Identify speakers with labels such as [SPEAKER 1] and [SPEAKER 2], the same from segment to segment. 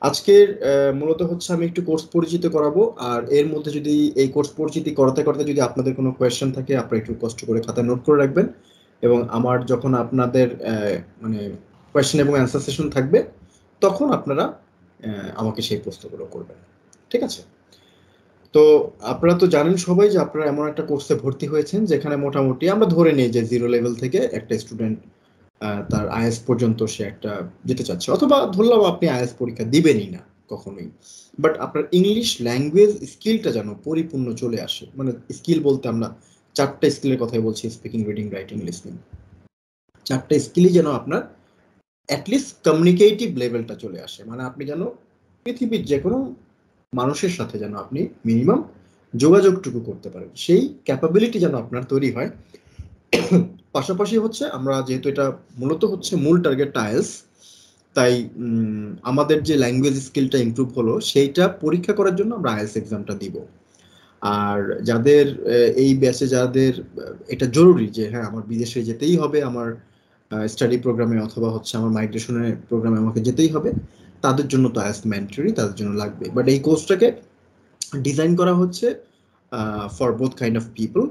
[SPEAKER 1] আজকের মূলত হচ্ছে আমি একটু কোর্স পরিচিত করাবো, আর এর মধ্যে যদি এই কোর্স পরিচিতি করতে করতে যদি আপনাদের কোনো কোয়েশ্চেন থাকে আপনারা একটু কষ্ট করে খাতায় নোট করে রাখবেন, এবং আমার যখন আপনাদের মানে কোয়েশ্চেন এবং অ্যান্সার সেশন থাকবে তখন আপনারা আমাকে সেই প্রশ্নগুলো করবেন। ঠিক আছে? তো আপনারা তো জানেন সবাই যে আপনারা এমন একটা কোর্সে ভর্তি হয়েছেন যেখানে মোটামুটি আমরা ধরে নিই যে 0 লেভেল থেকে একটা স্টুডেন্ট তার আইএস পর্যন্ত সে একটা যেতে চাচ্ছে, অথবা ধরলাম আপনি আইএস পরীক্ষা দিবেনই না কখনোই, বাট আপনার ইংলিশ ল্যাঙ্গুয়েজ স্কিলটা যেন পরিপূর্ণ চলে আসে। মানে স্কিল বলতে আমরা 4টা স্কিলের কথাই বলছি, স্পিকিং, রিডিং, রাইটিং, লিসনিং। 4টা স্কিলই যেন আপনার অ্যাটলিস্ট কমিউনিকেটিভ লেভেলটা চলে আসে, মানে আপনি যেন পৃথিবীর যে কোনো মানুষের সাথে যেন আপনি মিনিমাম যোগাযোগটুকু করতে পারেন, সেই ক্যাপাবিলিটি যেন আপনার তৈরি হয়। পাশাপাশি হচ্ছে আমরা যেহেতু এটা মূলত হচ্ছে মূল টার্গেট আইএলটিএস, তাই আমাদের যে ল্যাঙ্গুয়েজ স্কিলটা ইমপ্রুভ হলো সেইটা পরীক্ষা করার জন্য আমরা আইএলটিএস এক্সামটা দিব। আর যাদের এই ব্যাচে যাদের এটা জরুরি যে হ্যাঁ আমার বিদেশে যেতেই হবে, আমার স্টাডি প্রোগ্রামে অথবা হচ্ছে আমার মাইগ্রেশনের প্রোগ্রামে আমাকে যেতেই হবে, তাদের জন্য তো আইএলটিএস ম্যান্ডেটরি, তাদের জন্য লাগবে। বাট এই কোর্সটাকে ডিজাইন করা হচ্ছে for both kind of people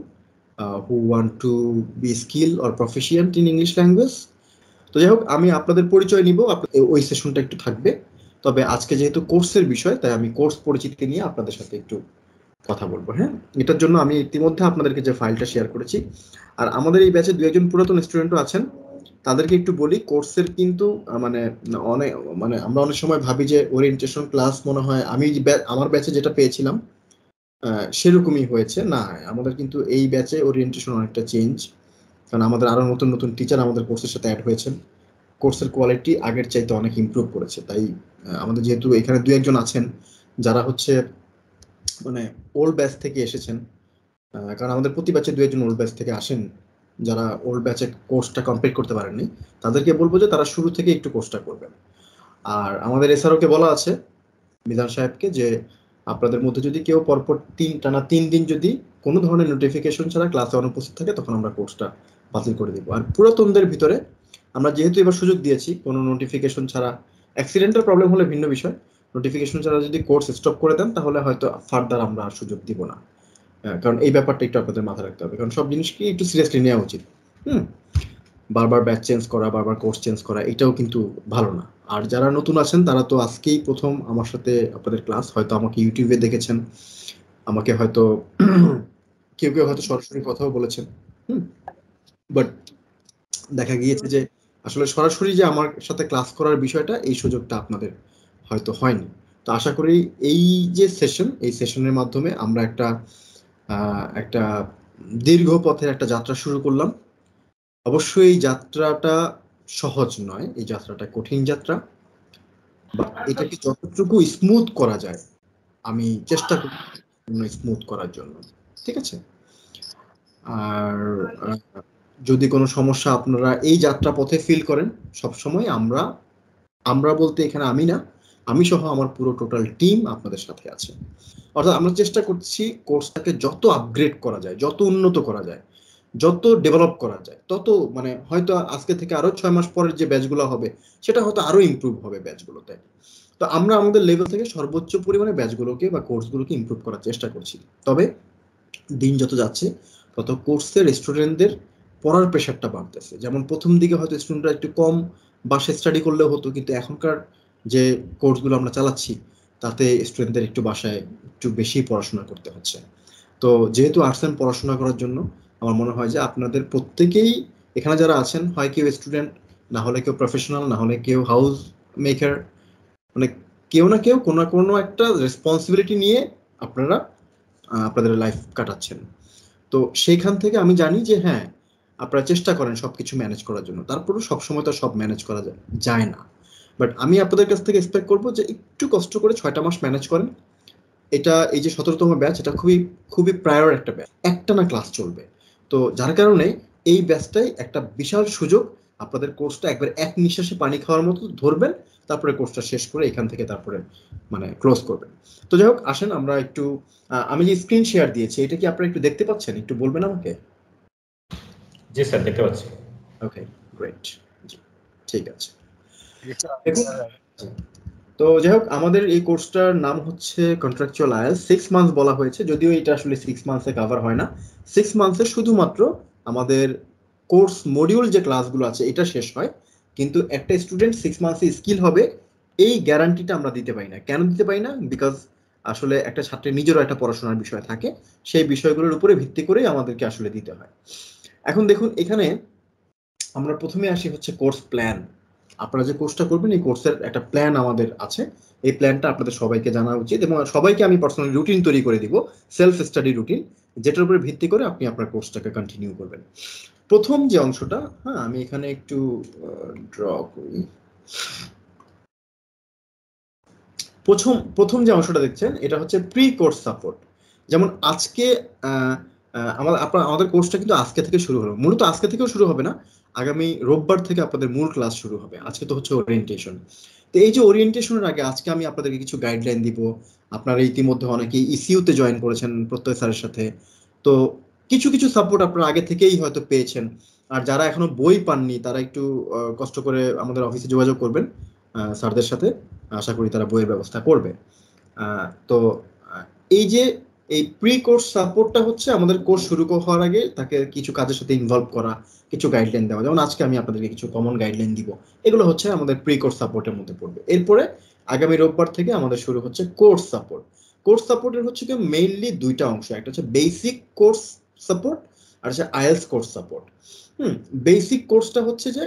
[SPEAKER 1] who want to be skilled or proficient in English language. তো যাই হোক, আমি আপনাদের পরিচয় নিব, ওই সেশনটা একটু থাকবে। তবে আজকে যেহেতু কোর্সের বিষয় তাই আমি কোর্স পরিচিতি নিয়ে আপনাদের সাথে একটু কথা বলবো। হ্যাঁ, এটার জন্য আমি ইতিমধ্যে আপনাদেরকে যে ফাইলটা শেয়ার করেছি, আর আমাদের এই ব্যাচে 2-1 পুরাতন স্টুডেন্টও আছেন, তাদেরকে একটু বলি কোর্সের কিন্তু মানে অনেক মানে আমরা অনেক সময় ভাবি যে ওরিয়েন্টেশন ক্লাস মনে হয় আমি আমার ব্যাচে যেটা পেয়েছিলাম সেরকমই হয়েছে না। আমাদের কিন্তু এই ব্যাচে ওরিয়েন্টেশন অনেকটা চেঞ্জ, কারণ আমাদের আরো নতুন নতুন টিচার আমাদের কোর্সের সাথে অ্যাড হয়েছেন। কোর্সের কোয়ালিটি আগের চাইতে অনেক ইমপ্রুভ করেছে। তাই আমাদের যেহেতু এখানে 2-1 আছেন যারা হচ্ছে মানে ওল্ড ব্যাচ থেকে এসেছেন, কারণ আমাদের প্রতি ব্যাচে 2-1 ওল্ড ব্যাচ থেকে আসেন, যারা ওল্ড ব্যাচে কোর্সটা কমপ্লিট করতে পারেননি তাদেরকে বলবো যে তারা শুরু থেকে একটু কোর্সটা করবেন। আর আমাদের এসআরওকে বলা আছে, মিজান সাহেবকে, যে আপনাদের মধ্যে যদি কেউ পরপর টানা 3 দিন যদি কোনো ধরনের নোটিফিকেশন ছাড়া ক্লাসে অনুপস্থিত থাকে তখন আমরা কোর্সটা বাতিল করে দিব। আর পুরাতনদের ভিতরে আমরা যেহেতু এবার সুযোগ দিয়েছি কোনো নোটিফিকেশন ছাড়া, অ্যাক্সিডেন্টাল প্রবলেম হলে ভিন্ন বিষয়, নোটিফিকেশন ছাড়া যদি কোর্স স্টপ করে দেন তাহলে হয়তো ফার্দার আমরা আর সুযোগ দিব না। কারণ এই ব্যাপারটা একটু আপনাদের মাথায় রাখতে হবে, কারণ সব জিনিসকে একটু সিরিয়াসলি নেওয়া উচিত। বারবার ব্যাচ চেঞ্জ করা, বারবার কোর্স চেঞ্জ করা, এটাও কিন্তু ভালো না। আর যারা নতুন আছেন তারা তো আজকেই প্রথম আমার সাথে আপনাদের ক্লাস, হয়তো আমাকে ইউটিউবে দেখেছেন, আমাকে হয়তো কেউ কেউ হয়তো সরাসরি কথাও বলেছেন, বাট দেখা গিয়েছে যে আসলে সরাসরি যে আমার সাথে ক্লাস করার বিষয়টা, এই সুযোগটা আপনাদের হয়তো হয়নি। তো আশা করি এই যে সেশন, এই সেশনের মাধ্যমে আমরা একটা দীর্ঘ পথের একটা যাত্রা শুরু করলাম। অবশ্যই এই যাত্রাটা সহজ নয়, এই যাত্রাটা কঠিন যাত্রা, বা এটাকে যতটুকু স্মুথ করা যায় আমি চেষ্টা করি স্মুথ করার জন্য। ঠিক আছে? আর যদি কোনো সমস্যা আপনারা এই যাত্রা পথে ফিল করেন, সবসময় আমরা বলতে এখানে আমি না, আমি সহ আমার পুরো টোটাল টিম আপনাদের সাথে আছে। অর্থাৎ আমরা চেষ্টা করছি কোর্সটাকে যত আপগ্রেড করা যায়, যত উন্নত করা যায়, যত ডেভেলপ করা যায়, তত মানে হয়তো আজকে থেকে আরো 6 মাস পরের যে ব্যাচগুলো হবে সেটা হয়তো আরো ইমপ্রুভ হবে ব্যাচগুলোতে। তো আমরা আমাদের লেভেল থেকে সর্বোচ্চ পরিমাণে ব্যাচগুলোকে বা কোর্সগুলোকে ইমপ্রুভ করার চেষ্টা করছি। তবে দিন যত যাচ্ছে তত কোর্সের স্টুডেন্টদের পড়ার প্রেশারটা বাড়তেছে। যেমন প্রথম দিকে হয়তো স্টুডেন্টরা একটু কম বাসায় স্টাডি করলেও হতো, কিন্তু এখনকার যে কোর্সগুলো আমরা চালাচ্ছি তাতে স্টুডেন্টদের একটু বাসায় একটু বেশি পড়াশোনা করতে হচ্ছে। তো যেহেতু আসছেন পড়াশোনা করার জন্য, আমার মনে হয় যে আপনাদের প্রত্যেকেই এখানে যারা আছেন, হয় কেউ স্টুডেন্ট, না হলে কেউ প্রফেশনাল, না হলে কেউ হাউস মেকার, মানে কেউ না কেউ কোনো না কোনো একটা রেসপন্সিবিলিটি নিয়ে আপনারা আপনাদের লাইফ কাটাচ্ছেন। তো সেইখান থেকে আমি জানি যে হ্যাঁ আপনারা চেষ্টা করেন সবকিছু ম্যানেজ করার জন্য, তারপরেও সবসময় তো সব ম্যানেজ করা যায় না। বাট আমি আপনাদের কাছ থেকে এক্সপেক্ট করবো যে একটু কষ্ট করে 6টা মাস ম্যানেজ করেন। এটা এই যে 17তম ব্যাচ, এটা খুবই খুবই প্রায়র একটা ব্যাচ, একটা না ক্লাস চলবে। তো যার কারণে এই ব্যাচটাই একটা বিশাল সুযোগ, আপনাদের কোর্সটা একবার এক নিঃশ্বাসে পানি খাওয়ার মতো ধরবেন, তারপরে কোর্সটা শেষ করে এখান থেকে তারপরে মানে ক্লোজ করবেন। তো যাই হোক, আসেন আমরা একটু আমি যে স্ক্রিন শেয়ার দিয়েছি এটা কি আপনারা একটু দেখতে পাচ্ছেন? একটু বলবেন আমাকে।
[SPEAKER 2] জি স্যার, দেখতে পাচ্ছি।
[SPEAKER 1] ওকে, গ্রেট। জি ঠিক আছে। তো যাই হোক, আমাদের এই কোর্সটার নাম হচ্ছে কন্ট্রাকচুয়াল আইএলটিএস। 6 মান্থস বলা হয়েছে, যদিও এটা আসলে 6 মান্থসে কভার হয় না। 6 মান্থসে শুধুমাত্র আমাদের কোর্স মডিউল যে ক্লাসগুলো আছে এটা শেষ হয়, কিন্তু একটা স্টুডেন্ট 6 মান্থসে স্কিল হবে এই গ্যারান্টিটা আমরা দিতে পারি না। কেন দিতে পারি না? বিকজ আসলে একটা ছাত্রের নিজেরও একটা পড়াশোনার বিষয় থাকে, সেই বিষয়গুলোর উপরে ভিত্তি করেই আমাদেরকে আসলে দিতে হয়। এখন দেখুন, এখানে আমরা প্রথমে আসি হচ্ছে কোর্স প্ল্যান। আপনারা যে কোর্সটা করবেন এই কোর্সের একটা প্ল্যান আমাদের আছে। এই প্ল্যানটা আপনাদের সবাইকে জানা উচিত, এবং সবাইকে আমি পার্সোনালি রুটিন তৈরি করে দিব, সেলফ স্টাডি রুটিন, যেটার উপরে ভিত্তি করে আপনি আপনার কোর্সটাকে কন্টিনিউ করবেন। প্রথম যে অংশটা, হ্যাঁ আমি এখানে একটু ড্র করি। প্রথম যে অংশটা দেখছেন এটা হচ্ছে প্রি কোর্স সাপোর্ট। যেমন আজকে আমাদের কোর্সটা কিন্তু আজকে থেকে শুরু হলো, মূলত আজকে থেকেও শুরু হবে না, আগামী রোববার থেকে আপনাদের মূল ক্লাস শুরু হবে। আজকে তো হচ্ছে ওরিয়েন্টেশন। তো এই যে ওরিয়েন্টেশনের আগে আজকে আমি আপনাদেরকে কিছু গাইডলাইন দিব। আপনারা ইতিমধ্যে অনেকেই ইসিইউতে জয়েন করেছেন প্রত্যয় স্যারের সাথে, তো কিছু কিছু সাপোর্ট আপনারা আগে থেকেই হয়তো পেয়েছেন। আর যারা এখনো বই পাননি তারা একটু কষ্ট করে আমাদের অফিসে যোগাযোগ করবেন স্যারদের সাথে, আশা করি তারা বইয়ের ব্যবস্থা করবে। তো এই যে এই প্রি কোর্স সাপোর্টটা হচ্ছে আমাদের কোর্স শুরু হওয়ার আগে তাকে কিছু কাজের সাথে ইনভলভ করা, কিছু গাইডলাইন দেওয়া। যেমন আজকে আমি আপনাদেরকে কিছু কমন গাইডলাইন দিব, এগুলো হচ্ছে আমাদের প্রি কোর্স সাপোর্টের মধ্যে পড়বে। এরপরে আগামী রোববার থেকে আমাদের শুরু হচ্ছে কোর্স সাপোর্ট। কোর্স সাপোর্টের হচ্ছে কি মেইনলি দুইটা অংশ, একটা হচ্ছে বেসিক কোর্স সাপোর্ট আর হচ্ছে আইএলটিএস কোর্স সাপোর্ট। বেসিক কোর্সটা হচ্ছে যে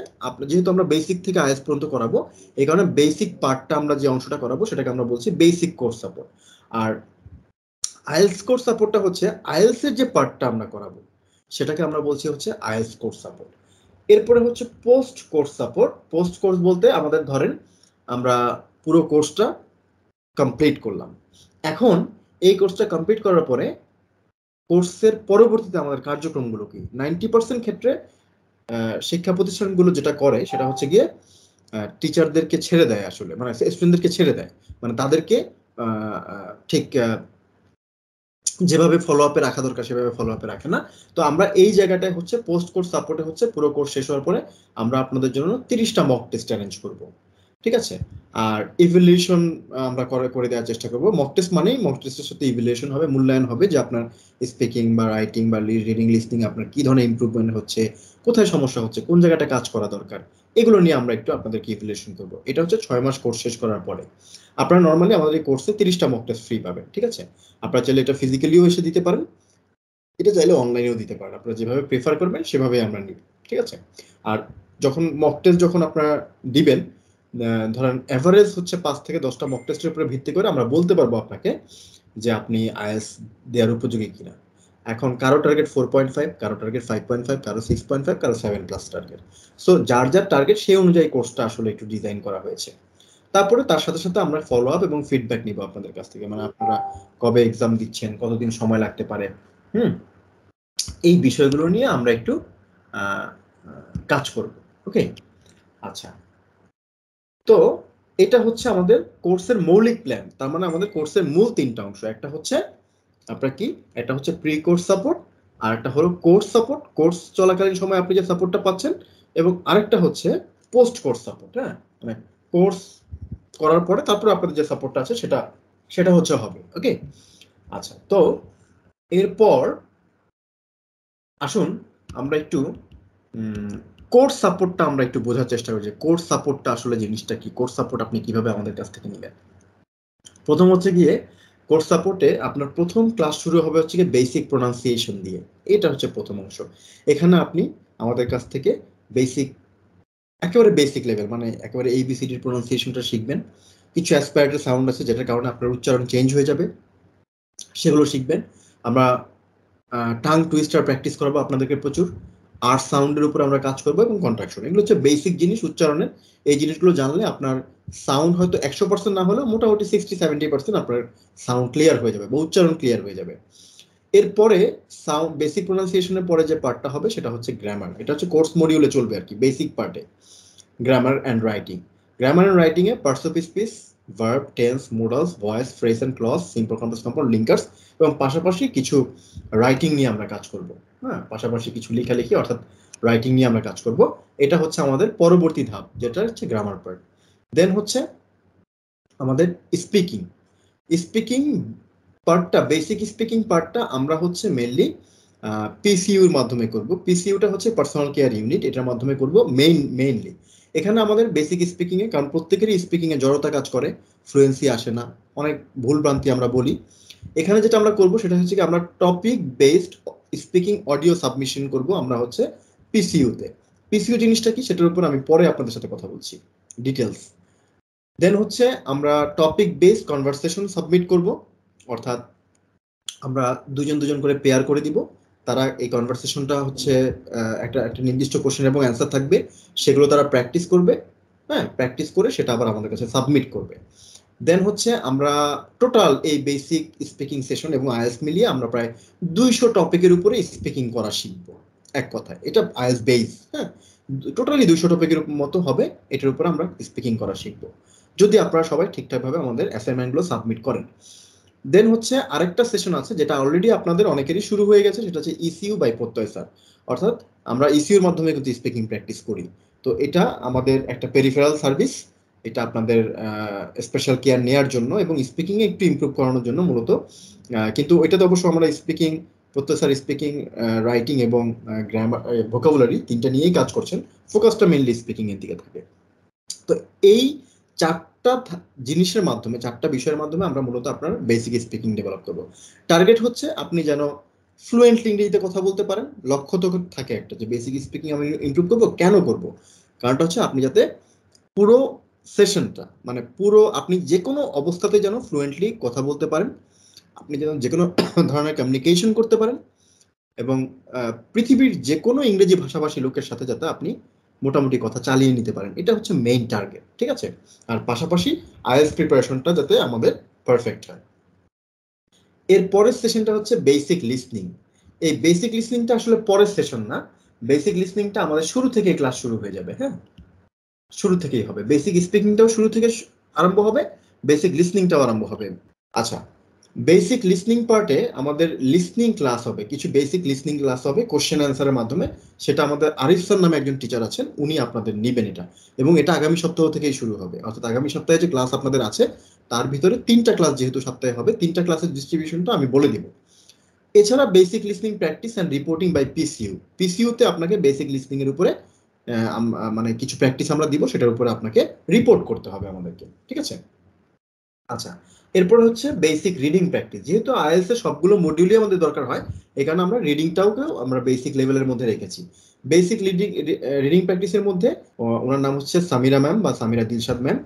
[SPEAKER 1] যেহেতু আমরা বেসিক থেকে আইএলটিএস পর্যন্ত করাবো, এই কারণে বেসিক পার্টটা আমরা যে অংশটা করাবো সেটাকে আমরা বলছি বেসিক কোর্স সাপোর্ট। আর আইএলটিএস কোর্স সাপোর্টটা হচ্ছে আইএলটিএস এর যে পার্টটা আমরা করাবো সেটাকে আমরা বলছি হচ্ছে আইএলটিএস কোর্স সাপোর্ট। এরপরে হচ্ছে post course support. Post course বলতে আমাদের ধরেন আমরা পুরো কোর্সটা কমপ্লিট করলাম, এখন এই কোর্সটা কমপ্লিট করার পরে কোর্সের পরবর্তীতে আমাদের কার্যক্রমগুলো কি, 90% ক্ষেত্রে শিক্ষা প্রতিষ্ঠানগুলো যেটা করে সেটা হচ্ছে গিয়ে টিচারদেরকে ছেড়ে দেয়, আসলে মানে স্টুডেন্টদেরকে ছেড়ে দেয়, মানে তাদেরকে ঠিক যেভাবে ফলো আপে রাখা দরকার সেভাবে ফলো আপে রাখে না। তো আমরা এই জায়গাটায় হচ্ছে পোস্ট কোর্স সাপোর্টে হচ্ছে পুরো কোর্স শেষ হওয়ার পরে আমরা আপনাদের জন্য 30টা মক টেস্ট অ্যারেঞ্জ করব, ঠিক আছে? আর ইভ্যালুয়েশন আমরা করে দেওয়ার চেষ্টা করব। মক টেস্ট মানেই মক টেস্টের সাথে ইভ্যালুয়েশন হবে, মূল্যায়ন হবে যে আপনার স্পিকিং বা রাইটিং বা রিডিং লিসনিং আপনার কি ধরনের ইমপ্রুভমেন্ট হচ্ছে, কোথায় সমস্যা হচ্ছে, কোন জায়গাটা কাজ করা দরকার, এগুলো নিয়ে আমরা একটু আপনাদেরকে ইভ্যালুয়েশন করব। এটা হচ্ছে 6 মাস কোর্স শেষ করার পরে। আপনারা নর্মালি আমাদের এই কোর্সে 30টা মক টেস্ট ফ্রি পাবেন, ঠিক আছে? আপনারা চাইলে এটা ফিজিক্যালিও এসে দিতে পারেন, এটা চাইলে অনলাইনেও দিতে পারেন, আপনারা যেভাবে প্রেফার করবেন সেভাবেই আমরা নিব, ঠিক আছে? আর যখন মক টেস্ট যখন আপনারা দিবেন, ধরেন এভারেজ হচ্ছে 5 থেকে 10টা মক টেস্টের উপরে ভিত্তি করে আমরা বলতে পারবো আপনাকে যে আপনি আইএলটিএস দেওয়ার উপযোগী কিনা। এখন কারো টার্গেট 4.5, কারো টার্গেট 5.5, কারো 6.5, কারো 7+ টার্গেট। সো যার যার টার্গেট সেই অনুযায়ী কোর্সটা আসলে একটু ডিজাইন করা হয়েছে। তারপরে তার সাথে সাথে আমরা ফলো আপ এবং ফিডব্যাক নিব আপনাদের কাছ থেকে, মানে আপনারা কবে এক্সাম দিচ্ছেন, কতদিন সময় লাগতে পারে, এই বিষয়গুলো নিয়ে আমরা একটু কাজ করব। ওকে, আচ্ছা। তো এটা হচ্ছে আমাদের কোর্সের মৌলিক প্ল্যান। তার মানে আমাদের কোর্সের মূল 3টা অংশ, একটা হচ্ছে আপনার কি, একটা হচ্ছে প্রি কোর্স সাপোর্ট, আর একটা হলো কোর্স সাপোর্ট, কোর্স চলাকালীন সময় আপনি যে সাপোর্টটা পাচ্ছেন, এবং আরেকটা হচ্ছে পোস্ট কোর্স সাপোর্ট। হ্যাঁ, মানে কোর্স করার পরে তারপরে আপনাদের যে সাপোর্টটা আছে সেটা সেটা হচ্ছে হবে। ওকে, আচ্ছা। তো এরপর আসুন আমরা একটু কোর্স সাপোর্টটা আমরা একটু বোঝার চেষ্টা করি যে কোর্স সাপোর্টটা আসলে জিনিসটা কি, কোর্স সাপোর্ট আপনি কিভাবে আমাদের কাছ থেকে নেবেন। প্রথম হচ্ছে গিয়ে কোর্স সাপোর্টে আপনার প্রথম ক্লাস শুরু হবে হচ্ছে গিয়ে বেসিক প্রোনাউন্সিয়েশন দিয়ে। এটা হচ্ছে প্রথম অংশ। এখানে আপনি আমাদের কাছ থেকে বেসিক, একেবারে বেসিক লেভেল, মানে একেবারে এবিসিডির প্রোনাউন্সিয়েশনটা শিখবেন। কিছু অ্যাসপারেটর সাউন্ড আছে যেটার কারণে আপনার উচ্চারণ চেঞ্জ হয়ে যাবে, সেগুলো শিখবেন। আমরা টাং টুইস্টার প্র্যাকটিস করাবো আপনাদেরকে প্রচুর, আর সাউন্ডের উপর আমরা কাজ করবো, এবং কন্ট্রাকশন। এগুলো হচ্ছে বেসিক জিনিস উচ্চারণের। এই জিনিসগুলো জানলে আপনার সাউন্ড হয়তো 100% না হলেও মোটামুটি 60-70% আপনার সাউন্ড ক্লিয়ার হয়ে যাবে বা উচ্চারণ ক্লিয়ার হয়ে যাবে। এরপরে সাউন্ড বেসিক প্রোনাউন্সিয়েশনের পরে যে পার্টটা হবে সেটা হচ্ছে গ্রামার। এটা হচ্ছে কোর্স মডিউলে চলবে আর কি, বেসিক পার্টে grammar and writing. Grammar and writing এ parts of speech, verb, tense, modals, voice, phrase and clause, simple compound compound, linkers, এবং পাশাপাশি কিছু রাইটিং নিয়ে আমরা কাজ করব। হ্যাঁ, পাশাপাশি কিছু লেখালেখি অর্থাৎ রাইটিং নিয়ে আমরা কাজ করব। এটা হচ্ছে আমাদের পরবর্তী ধাপ, যেটা হচ্ছে গ্রামার পার্ট। দেন হচ্ছে আমাদের স্পিকিং স্পিকিং পার্টটা, বেসিক স্পিকিং পার্টটা আমরা হচ্ছে মেইনলি পিসিইউর মাধ্যমে করব। পিসিইউটা হচ্ছে পার্সোনাল কেয়ার ইউনিট, এটার মাধ্যমে করব মেইনলি। এখানে আমাদের বেসিক স্পিকিংয়ে, কারণ প্রত্যেকেরই স্পিকিংয়ে জড়তা কাজ করে, ফ্লুয়েন্সি আসে না, অনেক ভুল ভ্রান্তি আমরা বলি। এখানে যেটা আমরা করব সেটা হচ্ছে কি আমরা topic based speaking audio submission করব আমরা হচ্ছে পিসিইউতে। পিসিইউ জিনিসটা কি সেটার উপর আমি পরে আপনাদের সাথে কথা বলছি ডিটেলস। দেন হচ্ছে আমরা টপিক বেসড কনভারসেশন সাবমিট করব, অর্থাৎ আমরা দুজন করে পেয়ার করে দিব। তারা এই কনভারসেশনটা হচ্ছে একটা নির্দিষ্ট কোশ্চেন এবং অ্যান্সার থাকবে, সেগুলো তারা প্র্যাকটিস করবে। হ্যাঁ, প্র্যাকটিস করে সেটা আবার আমাদের কাছে সাবমিট করবে। দেন হচ্ছে আমরা টোটাল এই বেসিক স্পিকিং সেশন এবং আইএলটিএস মিলিয়ে আমরা প্রায় 200 টপিকের উপরে স্পিকিং করা শিখবো। এক কথায় এটা আইএলটিএস বেস। হ্যাঁ, টোটালি 200 টপিকের মতো হবে, এটার উপর আমরা স্পিকিং করা শিখবো, যদি আপনারা সবাই ঠিকঠাকভাবে আমাদের অ্যাসাইনমেন্টগুলো সাবমিট করেন। দেন হচ্ছে আরেকটা সেশন আছে যেটা অলরেডি আপনাদের অনেকেরই শুরু হয়ে গেছে, সেটা হচ্ছে ইসিইউ বাই প্রত্যয় স্যার। অর্থাৎ আমরা ইসিইউর মাধ্যমে কিন্তু স্পিকিং প্র্যাকটিস করি। তো এটা আমাদের একটা পেরিফেরাল সার্ভিস, এটা আপনাদের স্পেশাল কেয়ার নেওয়ার জন্য এবং স্পিকিংয়ে একটু ইমপ্রুভ করানোর জন্য মূলত। কিন্তু এটাতে অবশ্য আমরা স্পিকিং, প্রত্যয় স্যার স্পিকিং, রাইটিং এবং গ্রামার, ভোকাবুলারি তিনটা নিয়েই কাজ করছেন। ফোকাসটা মেইনলি স্পিকিং এর দিকে থাকে। তো এই চারটা জিনিসের মাধ্যমে, চারটা বিষয়ের মাধ্যমে আমরা মূলত আপনার বেসিক স্পিকিং ডেভেলপ করব। টার্গেট হচ্ছে আপনি যেন ফ্লুয়েন্টলি ইংরেজিতে কথা বলতে পারেন। লক্ষ্য তো থাকে একটা যে বেসিক স্পিকিং আমি ইমপ্রুভ করব। কেন করব? কারণটা হচ্ছে আপনি যাতে পুরো সেশনটা, মানে পুরো আপনি যে কোনো অবস্থাতে যেন ফ্লুয়েন্টলি কথা বলতে পারেন, আপনি যেন যে কোনো ধরনের কমিউনিকেশন করতে পারেন, এবং পৃথিবীর যে কোনো ইংরেজি ভাষাভাষী লোকের সাথে যাতে আপনি মোটামুটি কথা চালিয়ে নিতে পারেন, এটা হচ্ছে মেইন টার্গেট। ঠিক আছে? আর পাশাপাশি আইএলটিএস প্রিপারেশনটা যাতে আমাদের পারফেক্ট হয়। এর পরের সেশনটা হচ্ছে বেসিক লিসনিং। এই বেসিক লিসনিংটা আসলে পরের সেশন না, বেসিক লিসনিংটা আমাদের শুরু থেকে ক্লাস শুরু হয়ে যাবে। হ্যাঁ, শুরু থেকেই হবে, বেসিক স্পিকিংটাও শুরু থেকে আরম্ভ হবে, বেসিক লিসনিংটাও আরম্ভ হবে। আচ্ছা, বেসিক লিসনিং পার্টে আমাদের লিসনিং ক্লাস হবে, কিছু বেসিক লিসনিং ক্লাস হবে কোশ্চেন অ্যান্সারের মাধ্যমে। সেটা আমাদের আরিফ স্যার নামে একজন টিচার আছেন, উনি আপনাদের নেবেন এটা, এবং এটা আগামী সপ্তাহ থেকেই শুরু হবে। অর্থাৎ আগামী সপ্তাহে যে ক্লাস আপনাদের আছে তার ভিতরে 3টা ক্লাস যেহেতু সপ্তাহে হবে, 3টা ক্লাসের ডিস্ট্রিবিউশনটা আমি বলে দিব। এছাড়া basic listening practice and reporting by PCU. পিসিইউতে আপনাকে বেসিক লিসনিং এর উপরে মানে কিছু প্র্যাকটিস আমরা দিব, সেটার উপরে আপনাকে রিপোর্ট করতে হবে আমাদেরকে। ঠিক আছে? আচ্ছা, এরপর হচ্ছে বেসিক রিডিং প্র্যাকটিস। যেহেতু আইএলটিএস এর সবগুলো মডিউলই আমাদের দরকার হয়, এখানে আমরা রিডিংটাও আমরা বেসিক লেভেলের মধ্যে রেখেছি। বেসিক রিডিং প্র্যাকটিসের মধ্যে ওনার নাম হচ্ছে সামিরা ম্যাম বা সামিরা দিলশাদ ম্যাম,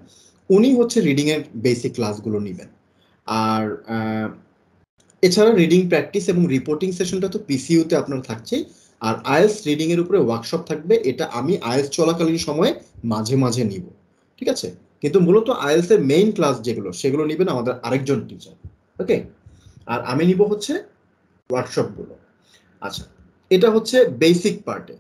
[SPEAKER 1] উনি হচ্ছে রিডিং এর বেসিক ক্লাসগুলো নেবেন। আর এছাড়া রিডিং প্র্যাকটিস এবং রিপোর্টিং সেশনটা তো পিসিইউতে আপনার থাকছেই। আর আইএলটিএস রিডিং এর উপরে ওয়ার্কশপ থাকবে, এটা আমি আইএলটিএস চলাকালীন সময়ে মাঝে মাঝে নিব। ঠিক আছে? কিন্তু মূলত আইএলটিএস এর মেইন ক্লাস যেগুলো, সেগুলো নেবেন আমাদের আরেকজন টিচার। ওকে, আর আমি নিব হচ্ছে ওয়ার্কশপগুলো। আচ্ছা, এটা হচ্ছে বেসিক পার্টে।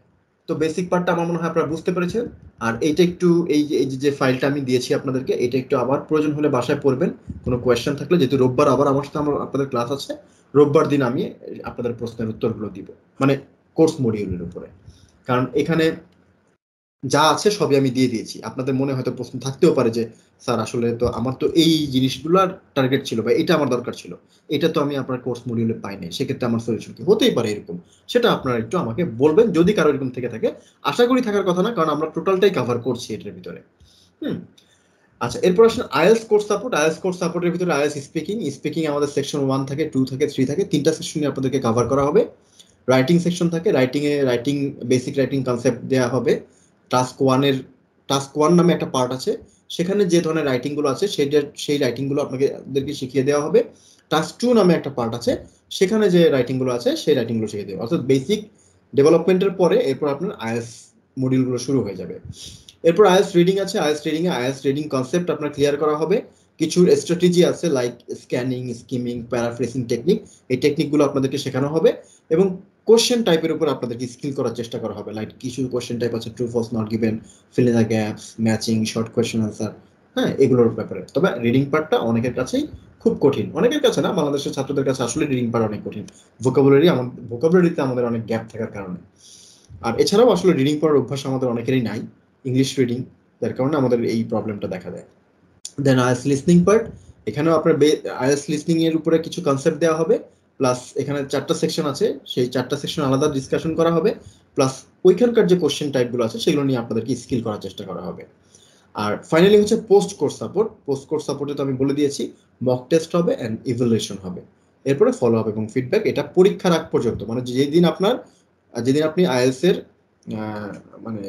[SPEAKER 1] তো বেসিক পার্টটা আমার মনে হয় আপনারা বুঝতে পেরেছেন। আর এইটা একটু, এই যে ফাইলটা আমি দিয়েছি আপনাদেরকে, এটা একটু আবার প্রয়োজন হলে বাসায় পড়বেন। কোনো কোয়েশ্চেন থাকলে, যেহেতু রোববার আবার আমার সাথে আপনাদের ক্লাস আছে, রোববার দিন আমি আপনাদের প্রশ্নের উত্তরগুলো দিব, মানে কোর্স মডিউলের উপরে। কারণ এখানে যা আছে সবই আমি দিয়ে দিয়েছি। আপনাদের মনে হয়তো প্রশ্ন থাকতেও পারে যে স্যার আসলে তো আমার তো এই জিনিসগুলোর টার্গেট ছিল বা এটা আমার দরকার ছিল, এটা তো আমি আপনার কোর্স মডিউলে পাই নাই, সেক্ষেত্রে আমার সলিউশন কি হতেই পারে এরকম। সেটা আপনারা একটু আমাকে বলবেন যদি কারো এরকম থেকে থাকে। আশা করি থাকার কথা না, কারণ আমরা টোটালটাই কভার করছি এটার ভিতরে। আচ্ছা, এরপর আসলে IELTS course support. IELTS course সাপোর্টের ভিতরে আইএলটিএস স্পিকিং আমাদের সেকশন 1 থাকে, 2 থাকে, 3 থাকে, 3টা সেকশনে আপনাদেরকে কভার করা হবে। রাইটিং সেকশন থাকে, রাইটিং বেসিক রাইটিং কনসেপ্ট দেওয়া হবে। টাস্ক 1 নামে একটা পার্ট আছে, সেখানে যে ধরনের রাইটিংগুলো আছে সেই রাইটিংগুলো আপনাদেরকে শিখিয়ে দেওয়া হবে। টাস্ক 2 নামে একটা পার্ট আছে, সেখানে যে রাইটিংগুলো আছে সেই রাইটিংগুলো শিখিয়ে দেওয়া। অর্থাৎ বেসিক ডেভেলপমেন্টের পরে এরপর আপনার আইএলটিএস মডিউলগুলো শুরু হয়ে যাবে। এরপর আইএলটিএস রিডিং আছে, আইএলটিএস রিডিং কনসেপ্ট আপনার ক্লিয়ার করা হবে। কিছু স্ট্র্যাটেজি আছে like scanning, skimming, paraphrasing technique, এই টেকনিকগুলো আপনাদেরকে শেখানো হবে। এবং কোশ্চেন টাইপের উপর আপনাদেরকে স্কিল করার চেষ্টা করা হবে, লাইক কিছু কোশ্চেন টাইপ আছে true false not given, fill in the gaps, matching, short question answer. হ্যাঁ, এগুলোর ব্যাপারে। তবে রিডিং পার্টটা অনেকের কাছেই খুব কঠিন, অনেকের কাছে না, বাংলাদেশের ছাত্রদের কাছে আসলে রিডিং পার্ট অনেক কঠিন। ভোকাবুলারিতে আমাদের অনেক গ্যাপ থাকার কারণে। আর এছাড়াও আসলে রিডিং পড়ার অভ্যাস আমাদের অনেকেরই নাই, ইংলিশ রিডিং, যার কারণে আমাদের এই প্রবলেমটা দেখা দেয়। দেন আইএলটিএস লিসনিং পার্ট, এখানেও আপনার আইএলটিএস লিসনিং এর উপরে কিছু কনসেপ্ট দেওয়া হবে, প্লাস এখানে 4টা সেকশন আছে, সেই 4টা সেকশন আলাদা ডিসকাশন করা হবে, প্লাস ওইখানকার যে কোশ্চেন টাইপগুলো আছে সেগুলো নিয়ে আপনাদেরকে স্কিল করার চেষ্টা করা হবে। আর ফাইনালি হচ্ছে post course support. Post course সাপোর্টে তো আমি বলে দিয়েছি মক টেস্ট হবে অ্যান্ড ইভ্যালুয়েশন হবে, এরপরে ফলো আপ এবং ফিডব্যাক, এটা পরীক্ষার আগ পর্যন্ত, মানে যেদিন আপনি আইএলটিএস এর মানে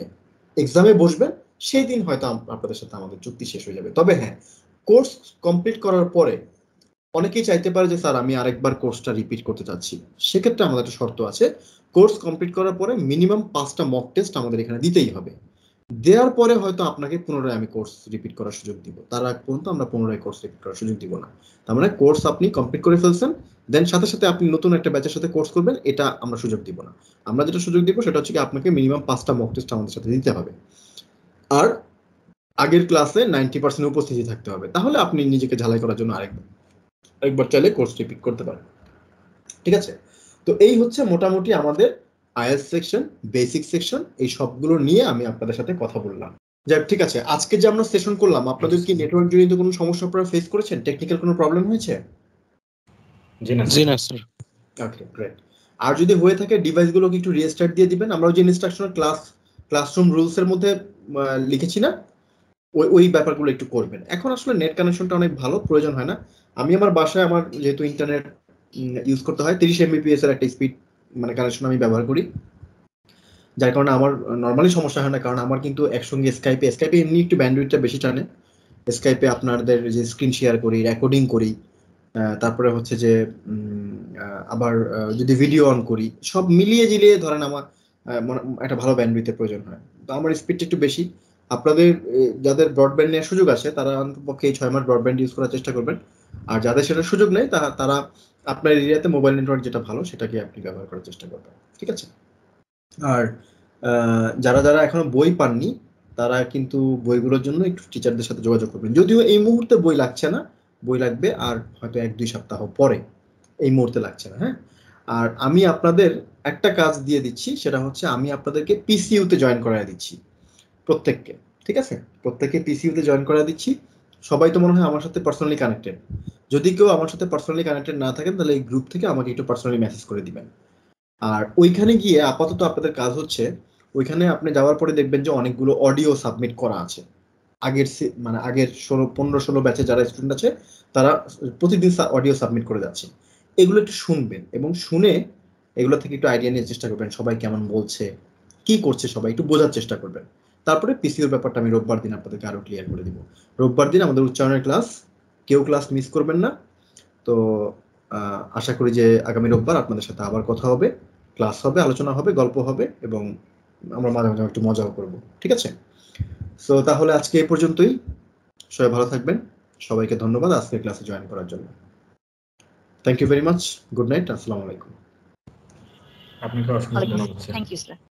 [SPEAKER 1] এক্সামে বসবেন সেই দিন হয়তো আপনাদের সাথে আমাদের চুক্তি শেষ হয়ে যাবে। তবে হ্যাঁ, কোর্স কমপ্লিট করার পরে অনেকেই চাইতে পারে যে স্যার আমি আরেকবার কোর্সটা রিপিট করতে চাচ্ছি, সেক্ষেত্রে আমাদের একটা শর্ত আছে, কোর্স কমপ্লিট করার পরে মিনিমাম 5টা মক টেস্ট আমাদের এখানে দিতেই হবে। দেওয়ার পরে হয়তো আপনাকে পুনরায় আমি কোর্স রিপিট করার সুযোগ দিব, তার আগ পর্যন্ত আমরা পুনরায় কোর্স রিপিট করার সুযোগ দিব না। তার মানে কোর্স আপনি কমপ্লিট করে ফেলছেন, দেন সাথে সাথে আপনি নতুন একটা ব্যাচের সাথে কোর্স করবেন, এটা আমরা সুযোগ দিব না। আমরা যেটা সুযোগ দিব সেটা হচ্ছে কি আপনাকে মিনিমাম 5টা মক টেস্ট আমাদের সাথে দিতে হবে, আর আগের ক্লাসে 90% উপস্থিতি থাকতে হবে, তাহলে আপনি নিজেকে ঝালাই করার জন্য আরেকবার চাইলে কোর্স রিপিট করতে পারেন। ঠিক আছে, তো এই হচ্ছে মোটামুটি আমাদের আইএলটিএস সেকশন, বেসিক সেকশন, এই সবগুলো নিয়ে আমি আপনাদের সাথে কথা বললাম। যাক, ঠিক আছে, আজকে যে আমরা সেশন করলাম, আপনাদের কি নেটওয়ার্ক জনিত কোনো সমস্যা আপনারা ফেস করেছেন? টেকনিক্যাল কোনো প্রবলেম হয়েছে?
[SPEAKER 2] জি না স্যার।
[SPEAKER 1] ওকে, গ্রেট। আর যদি হয়ে থাকে ডিভাইসগুলোকে একটু রিস্টার্ট দিয়ে দিবেন। আমরা ওই যে ইনস্ট্রাকশনাল ক্লাসরুম রুলস এর মধ্যে লিখেছি না, ওই ব্যাপারগুলো একটু করবেন। এখন আসলে নেট কানেকশনটা অনেক ভালো, প্রয়োজন হয় না। আমি আমার বাসায়, আমার যেহেতু ইন্টারনেট ইউজ করতে হয়, 30 Mbps এর একটা স্পিড মানে কানেকশন আমি ব্যবহার করি, যার কারণে আমার নর্মালি সমস্যা হয় না। কারণ আমার কিন্তু একসঙ্গে স্কাইপে এমনি একটু ব্যান্ডউইথটা বেশি টানে। স্কাইপে আপনাদের যে স্ক্রিন শেয়ার করি, রেকর্ডিং করি, তারপরে হচ্ছে যে আবার যদি ভিডিও অন করি, সব মিলিয়ে জিলিয়ে ধরেন আমার একটা ভালো ব্যান্ডউইথের প্রয়োজন হয়। তো আমার স্পিডটা একটু বেশি। আপনাদের যাদের ব্রডব্যান্ড নেওয়ার সুযোগ আছে তারা অন্ততপক্ষে এই 6 মাস ব্রডব্যান্ড ইউজ করার চেষ্টা করবেন। আর যাদের সেটা সুযোগ নেই তারা আপনার এরিয়াতে মোবাইল নেটওয়ার্ক যেটা ভালো সেটাকে আপনি ব্যবহার করার চেষ্টা করবেন। ঠিক আছে। আর যারা এখনো বই পাননি তারা কিন্তু বইগুলোর জন্য একটু টিচারদের সাথে যোগাযোগ করবেন। যদিও এই মুহূর্তে বই লাগছে না, বই লাগবে আর হয়তো 1-2 সপ্তাহ পরে, এই মুহূর্তে লাগছে না। হ্যাঁ, আর আমি আপনাদের একটা কাজ দিয়ে দিচ্ছি, সেটা হচ্ছে আমি আপনাদেরকে পিসিইউতে জয়েন করায় দিচ্ছি প্রত্যেককে। ঠিক আছে, প্রত্যেককে পিসিইউতে জয়েন করায় দিচ্ছি। সবাই তো মনে হয় আমার সাথে পার্সোনালি কানেক্টেড। যদি কেউ আমার সাথে পার্সোনালি কানেক্টেড না থাকেন তাহলে এই গ্রুপ থেকে আমাকে একটু পার্সোনালি মেসেজ করে দিবেন। আর ওইখানে গিয়ে আপাতত আপনাদের কাজ হচ্ছে, ওইখানে আপনি যাওয়ার পরে দেখবেন যে অনেকগুলো অডিও সাবমিট করা আছে। আগের 15-16 ব্যাচে যারা স্টুডেন্ট আছে তারা প্রতিদিন অডিও সাবমিট করে যাচ্ছে। এগুলো একটু শুনবেন এবং শুনে এগুলো থেকে একটু আইডিয়া নিয়ে চেষ্টা করবেন সবাই কেমন বলছে, কি করছে, সবাই একটু বোঝার চেষ্টা করবেন। তারপরে পিসিওর ব্যাপারটা আমি রোববার দিন আপনাদেরকে আরো ক্লিয়ার করে দিব। রোববার দিন আমাদের উচ্চারণের ক্লাস, কেউ ক্লাস মিস করবেন না। তো আশা করি যে আগামী রোববার আপনাদের সাথে আবার কথা হবে, ক্লাস হবে, আলোচনা হবে, গল্প হবে এবং আমরা মাঝে মাঝে একটু মজাও করব। ঠিক আছে, সো তাহলে আজকে এই পর্যন্তই। সবাই ভালো থাকবেন, সবাইকে ধন্যবাদ আজকের ক্লাসে জয়েন করার জন্য। Thank you very much, good night, আসসালামু আলাইকুম।
[SPEAKER 2] আপনাকে অসংখ্য ধন্যবাদ।
[SPEAKER 3] Thank you sir.